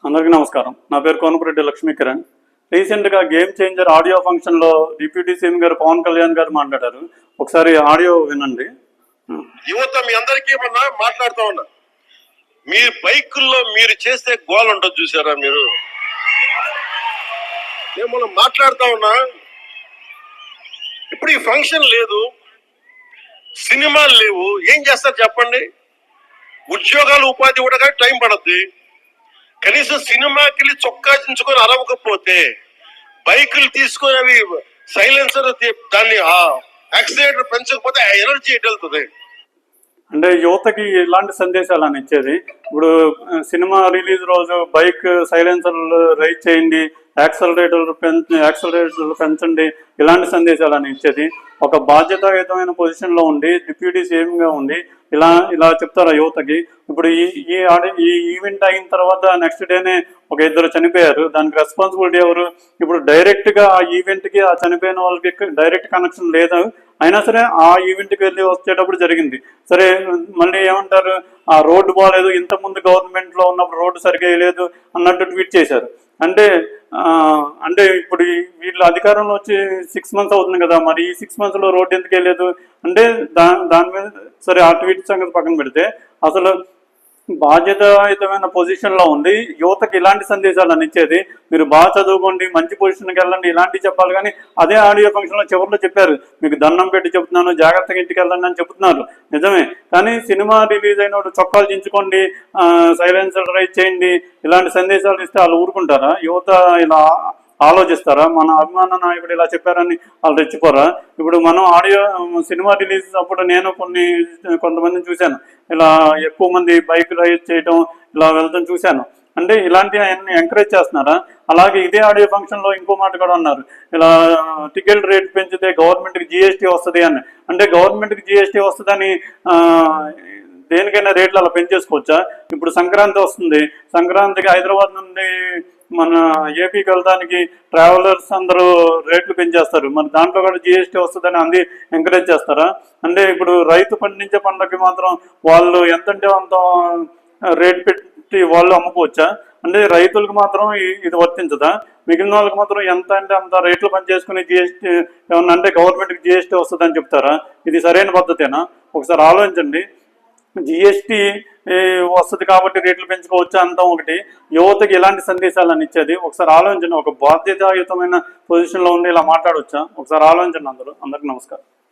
అందరికీ నమస్కారం. నా పేరు కోనపురెడ్డి లక్ష్మీకిరణ్. రీసెంట్గా గేమ్ చేంజర్ ఆడియో ఫంక్షన్లో డిప్యూటీ సీఎం గారు పవన్ కళ్యాణ్ గారు మాట్లాడారు. ఒకసారి ఆడియో వినండి. యువత మీ అందరికీ మాట్లాడుతూ ఉన్నా, మీ బైకుల్లో మీరు చేసే గోల్ ఉంటుంది చూసారా? మీరు నేను మనం మాట్లాడుతూ ఉన్నా, ఇప్పుడు ఈ ఫంక్షన్ లేదు, సినిమాలు లేవు, ఏం చేస్తారు చెప్పండి? ఉద్యోగాలు ఉపాధి కూడా టైం పడుద్ది. కనీసం సినిమాకి వెళ్ళి చొక్కా చించుకొని అరవకపోతే బైకులు తీసుకొని అవి సైలెన్సర్ దాన్ని యాక్సిడెంట్ పెంచకపోతే ఎనర్జీ ఎటు వెళ్తుంది? అంటే యువతకి ఇలాంటి సందేశాలు అని ఇచ్చేది. ఇప్పుడు సినిమా రిలీజ్ రోజు బైక్ సైలెన్సర్లు రైజ్ చేయండి, యాక్సలరేటర్లు పెంచండి, ఇలాంటి సందేశాలు అని ఇచ్చేది. ఒక బాధ్యతాయుతమైన పొజిషన్లో ఉండి డిప్యూటీ సీఎంగా ఉండి ఇలా చెప్తారు యువతకి. ఇప్పుడు ఈ ఈవెంట్ అయిన తర్వాత నెక్స్ట్ డేనే ఒక ఇద్దరు చనిపోయారు. దానికి రెస్పాన్సిబిలిటీ ఎవరు? ఇప్పుడు డైరెక్ట్గా ఆ ఈవెంట్కి ఆ చనిపోయిన వాళ్ళకి డైరెక్ట్ కనెక్షన్ లేదు, అయినా సరే ఆ ఈవెంట్కి వెళ్ళి వచ్చేటప్పుడు జరిగింది. సరే, మళ్ళీ ఏమంటారు, ఆ రోడ్డు బాగాలేదు, ఇంతకుముందు గవర్నమెంట్లో ఉన్నప్పుడు రోడ్డు సరిగ్గా లేదు అన్నట్టు ట్వీట్ చేశారు. అంటే ఇప్పుడు వీళ్ళ అధికారంలో వచ్చి 6 months అవుతుంది కదా, మరి ఈ 6 monthsలో రోడ్డు ఎందుకు వెళ్ళలేదు అంటే దాని మీద సరే ఆ ట్వీట్ సంగతి పక్కన పెడితే, అసలు బాధ్యతాయుతమైన పొజిషన్లో ఉంది యువతకి ఇలాంటి సందేశాలు అనిచ్చేది. మీరు బాగా చదువుకోండి, మంచి పొజిషన్కి వెళ్ళండి, ఇలాంటివి చెప్పాలి. కానీ అదే ఆడియో ఫంక్షన్లో చివరిలో చెప్పారు, మీకు దండం పెట్టి చెప్తున్నాను, జాగ్రత్తగా ఇంటికి వెళ్ళండి అని చెప్తున్నారు. నిజమే, కానీ సినిమా రిలీజ్ అయినప్పుడు చొక్కాలు చించుకోండి, సైలెన్సర్ రైజ్ చేయండి, ఇలాంటి సందేశాలు ఇస్తే వాళ్ళు ఊరుకుంటారా? యువత ఇలా ఆలోచిస్తారా? మన అభిమాన నాయకుడు ఇలా చెప్పారని వాళ్ళు రెచ్చిపోరా? ఇప్పుడు మనం సినిమా రిలీజ్ అప్పుడు నేను కొంతమందిని చూశాను, ఇలా ఎక్కువ మంది బైక్ రైడ్ చేయడం, ఇలా వెళ్తాం చూశాను. అంటే ఇలాంటివి ఆయన్ని ఎంకరేజ్ చేస్తున్నారా? అలాగే ఇదే ఆడియో ఫంక్షన్లో ఇంకో మాట కూడా అన్నారు, ఇలా టికెట్ రేట్ పెంచితే గవర్నమెంట్కి జిఎస్టీ వస్తుంది అని. అంటే గవర్నమెంట్కి జిఎస్టీ వస్తుందని దేనికైనా రేట్లు అలా పెంచేసుకోవచ్చా? ఇప్పుడు సంక్రాంతి వస్తుంది, సంక్రాంతికి హైదరాబాద్ నుండి మన ఏపీకి వెళ్ళడానికి ట్రావెలర్స్ అందరూ రేట్లు పెంచేస్తారు, మరి దాంట్లో కూడా జిఎస్టీ వస్తుందని అంది ఎంకరేజ్ చేస్తారా? అంటే ఇప్పుడు రైతు పండించే పంటకి మాత్రం వాళ్ళు ఎంతంటే అంత రేట్ పెట్టి వాళ్ళు అమ్ముకోవచ్చా? అంటే రైతులకు మాత్రం ఇది వర్తించదా? మిగిలిన వాళ్ళకి మాత్రం ఎంత అంటే అంత రేట్లు పనిచేసుకుని జిఎస్టీ ఏమన్నా అంటే గవర్నమెంట్కి జిఎస్టీ వస్తుందని చెప్తారా? ఇది సరైన పద్ధతేనా? ఒకసారి ఆలోచించండి. జిఎస్టీ వస్తుంది కాబట్టి రేట్లు పెంచుకోవచ్చా అంటాం ఒకటి, యువతకి ఎలాంటి సందేశాలు అని ఇచ్చేది. ఒకసారి ఆలోచించండి. ఒక బాధ్యతాయుతమైన పొజిషన్లో ఉండి ఇలా మాట్లాడవచ్చా? ఒకసారి ఆలోచించండి. అందరికీ నమస్కారం.